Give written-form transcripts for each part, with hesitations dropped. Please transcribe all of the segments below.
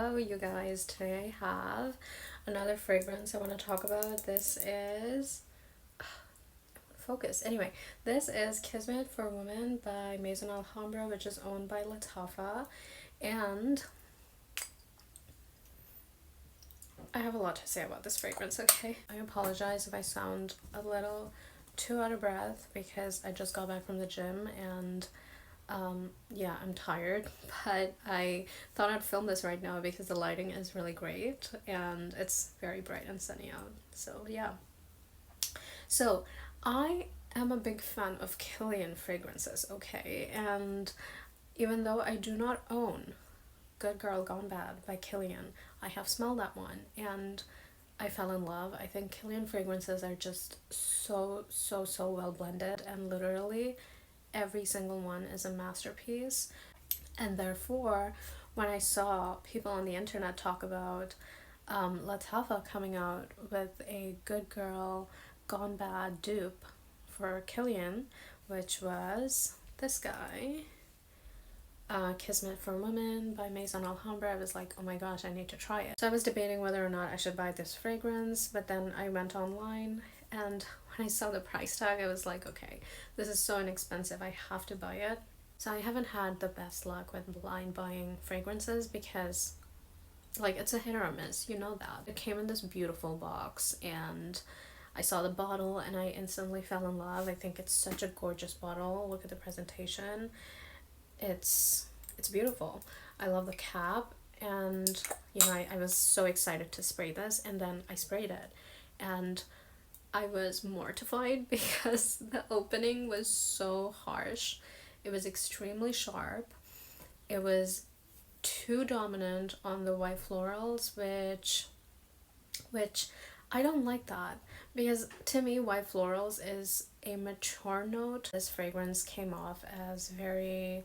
Hello you guys, today I have another fragrance I want to talk about. This is Focus. This is Kismet for Women by Maison Al Hambra, which is owned by Latafa, and I have a lot to say about this fragrance, okay? I apologize if I sound a little too out of breath because I just got back from the gym and yeah, I'm tired, but I thought I'd film this right now because the lighting is really great and it's very bright and sunny out. So yeah. So I am a big fan of Killian fragrances, okay? And even though I do not own Good Girl Gone Bad by Killian, I have smelled that one and I fell in love. I think Killian fragrances are just so well blended, and literally every single one is a masterpiece. And therefore, when I saw people on the internet talk about Latafa coming out with a Good Girl Gone Bad dupe for Killian, which was this guy, Kismet for Women by Maison Al Hambra, I was like, oh my gosh, I need to try it. So I was debating whether or not I should buy this fragrance, but then I went online and when I saw the price tag, I was like, okay, this is so inexpensive, I have to buy it. So I haven't had the best luck with blind buying fragrances because like it's a hit or a miss, you know that. It came in this beautiful box and I saw the bottle and I instantly fell in love. I think it's such a gorgeous bottle. Look at the presentation. It's beautiful. I love the cap, and you know, I was so excited to spray this, and then I sprayed it and I was mortified because the opening was so harsh. It was extremely sharp. It was too dominant on the white florals, which I don't like that, because to me white florals is a mature note. This fragrance came off as very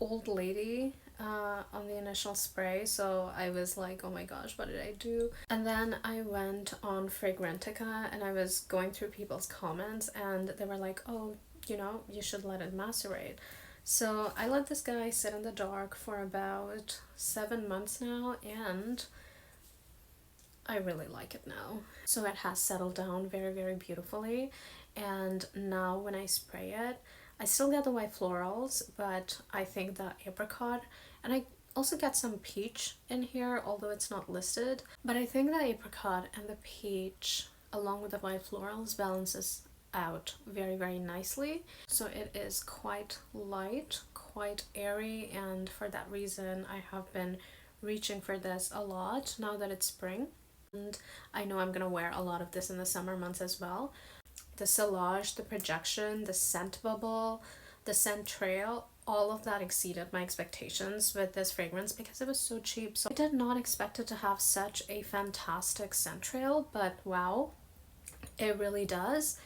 old lady on the initial spray, so I was like, oh my gosh, what did I do? And then I went on Fragrantica and I was going through people's comments and they were like, oh, you know, you should let it macerate. So I let this guy sit in the dark for about 7 months now, and I really like it now. So it has settled down very beautifully, and now when I spray it, I still get the white florals, but I think the apricot, and I also get some peach in here, although it's not listed, but I think the apricot and the peach along with the white florals balances out very nicely. So it is quite light, quite airy, and for that reason I have been reaching for this a lot now that it's spring, and I know I'm gonna wear a lot of this in the summer months as well. The sillage, the projection, the scent bubble, the scent trail, all of that exceeded my expectations with this fragrance because it was so cheap. So I did not expect it to have such a fantastic scent trail, but wow, it really does.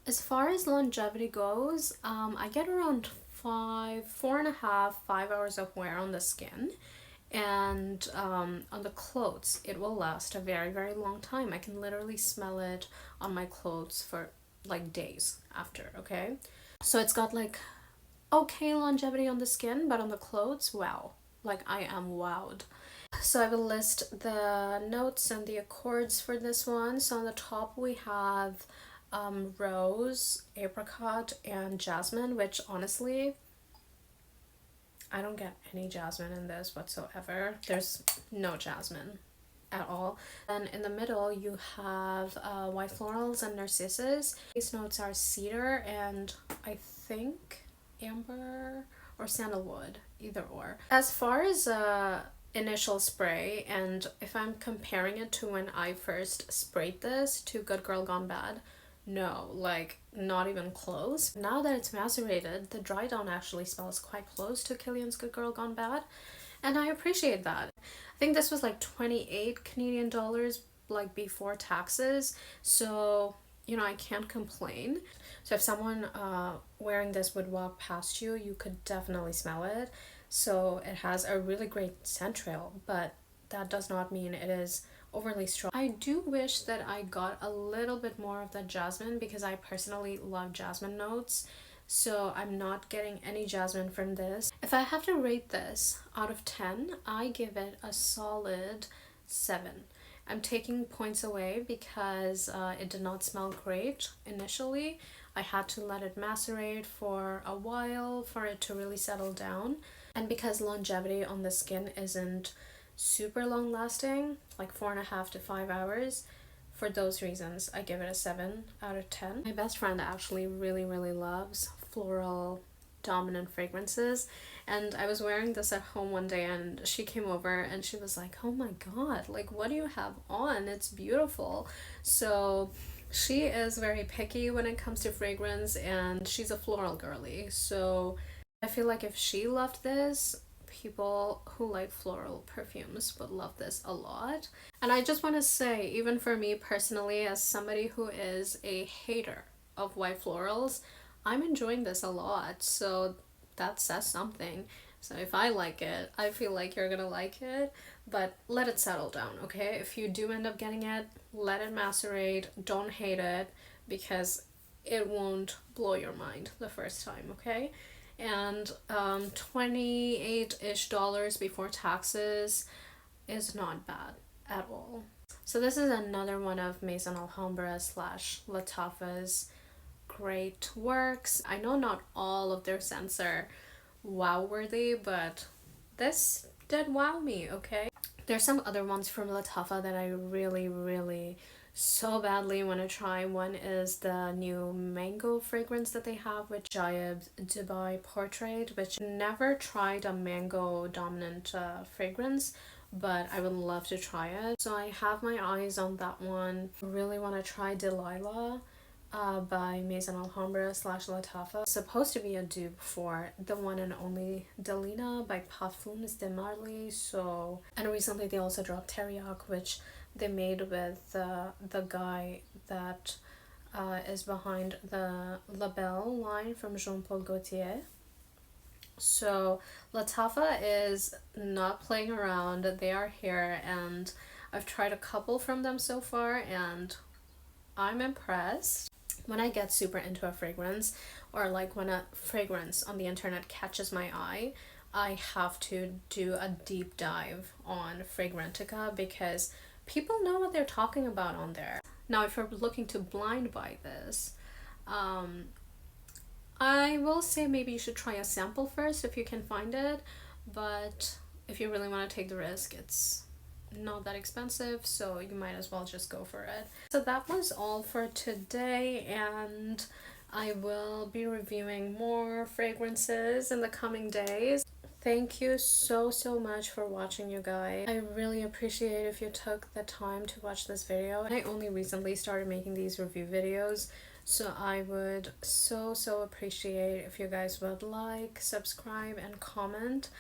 As far as longevity goes, I get around 4.5, 5 hours of wear on the skin, and on the clothes it will last a very long time. I can literally smell it on my clothes for like days after, okay? So it's got like okay longevity on the skin, but on the clothes, wow, like I am wowed. So I will list the notes and the accords for this one. So on the top we have rose, apricot, and jasmine, which honestly I don't get any jasmine in this whatsoever. There's no jasmine at all. Then in the middle you have white florals and narcissus. These notes are cedar and I think amber or sandalwood, either or. As far as initial spray, and if I'm comparing it to when I first sprayed this to Good Girl Gone Bad, no, like not even close. Now that it's macerated, the dry down actually smells quite close to Killian's Good Girl Gone Bad, and I appreciate that. I think this was like 28 Canadian dollars, like before taxes, so you know, I can't complain. So if someone wearing this would walk past you, you could definitely smell it. So it has a really great scent trail, but that does not mean it is overly strong. I do wish that I got a little bit more of the jasmine because I personally love jasmine notes. so I'm not getting any jasmine from this. If I have to rate this out of 10, I give it a solid 7. I'm taking points away because it did not smell great initially. I had to let it macerate for a while for it to really settle down. And because longevity on the skin isn't super long lasting, like 4.5 to 5 hours, for those reasons, I give it a 7 out of 10. My best friend actually really loves floral dominant fragrances, and I was wearing this at home one day and she came over and she was like, oh my god, like what do you have on? It's beautiful. So she is very picky when it comes to fragrance and she's a floral girly. So I feel like if she loved this, people who like floral perfumes would love this a lot. And I just want to say, even for me personally, as somebody who is a hater of white florals, I'm enjoying this a lot. So that says something. So if I like it, I feel like you're gonna like it, but let it settle down, okay? If you do end up getting it, let it macerate. Don't hate it because it won't blow your mind the first time, okay? And 28-ish dollars before taxes is not bad at all. So this is another one of Maison Al Hambra slash Lattafa's great works. I know not all of their scents are wow worthy, but this did wow me, okay? There's some other ones from Lattafa that I really so badly want to try. One is the new mango fragrance that they have with Jayeb's Dubai Portrait, which never tried a mango dominant fragrance, but I would love to try it. So I have my eyes on that one. Really want to try Delilah by Maison Al Hambra slash Lattafa. It's supposed to be a dupe for the one and only Delina by Parfums de Marly. So, and recently they also dropped Teriyaki, which they made with the guy that is behind the Label line from Jean-Paul Gaultier. So Lattafa is not playing around. They are here and I've tried a couple from them so far and I'm impressed. When I get super into a fragrance, or like when a fragrance on the internet catches my eye, I have to do a deep dive on Fragrantica because people know what they're talking about on there. Now if you're looking to blind buy this, I will say maybe you should try a sample first if you can find it, but if you really want to take the risk, it's not that expensive, so you might as well just go for it. So that was all for today, and I will be reviewing more fragrances in the coming days. Thank you so much for watching, you guys. I really appreciate if you took the time to watch this video. I only recently started making these review videos, so I would so appreciate if you guys would like, subscribe, and comment.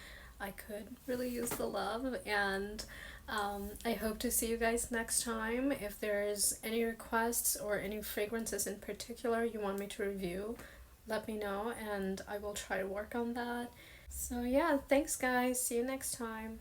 I could really use the love, and I hope to see you guys next time. If there's any requests or any fragrances in particular you want me to review, let me know and I will try to work on that. So yeah, thanks guys, see you next time.